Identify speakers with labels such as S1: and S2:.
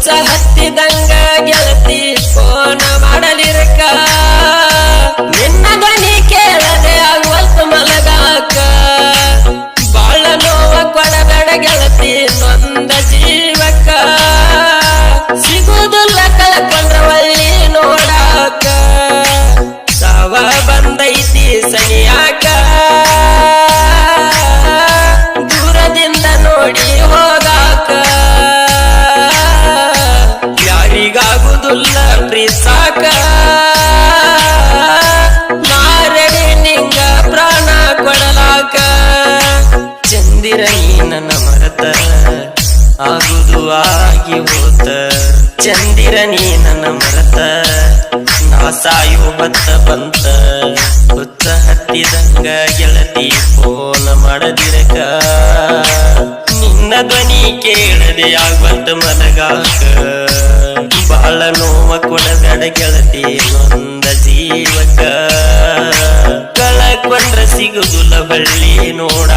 S1: ಹುಚ್ಚ ಹತ್ತಿದಂಗ ಗೆಳತಿ ಫೋನ್ ಮಾಡಲಿರಕ ನಿನ್ನ ಧ್ವನಿ ಕೇಳದೆ ಆಗುವಲ್ತ ಮಲಗಾಕ ಬಾಳ ನೋವ ಕೊಡಬೇಡ ಗೆಳತಿ ನೊಂದ ಜೀವಕ್ಕ ಸಿಗುವುದಿಲ್ಲ ಕಳ್ಕೊಂಡ್ರ ಒಳ್ಳಿ ನೋಡಾಕ ಸಾವ ಬಂದೈತಿ ಸನಿಯಾಕ ದೂರದಿಂದ ನೋಡಿ ಹೋಗಾಕ ಯಾರಿಗಾಗುದಿಲ್ಲ ಪ್ರೀಸಾಕ ಮಾರಡಿ ನಿಂಗ ಪ್ರಾಣ ಕೊಡಲಾಕ ಚಂದಿರ ನನ್ನ ಮರತ ಆಗುದು ಆಗಿ ಹೋತ ಚಂದಿರ ನನ್ನ ಮರತ ನಾ ಸಾಯೋ ಬತ್ತ ಬಂತ ಹುಚ್ಚ ಹತ್ತಿದಂಗ ಗೆಳತಿ ಫೋನ್ ಮಾಡದಿರಕ ನಿನ್ನ ಧ್ವನಿ ಕೇಳದೆ ಆಗ್ಬಂತ ಮಲಗಾಕ ಬಾಳ ನೋವ ಕೊಡಬೇಡ ಗೆಳತಿ ನೊಂದ ಜೀವಕ ಕಳಕೊಂಡ್ರ ಸಿಗುದಿಲ್ಲ ಬಳ್ಳಿ ನೋಡ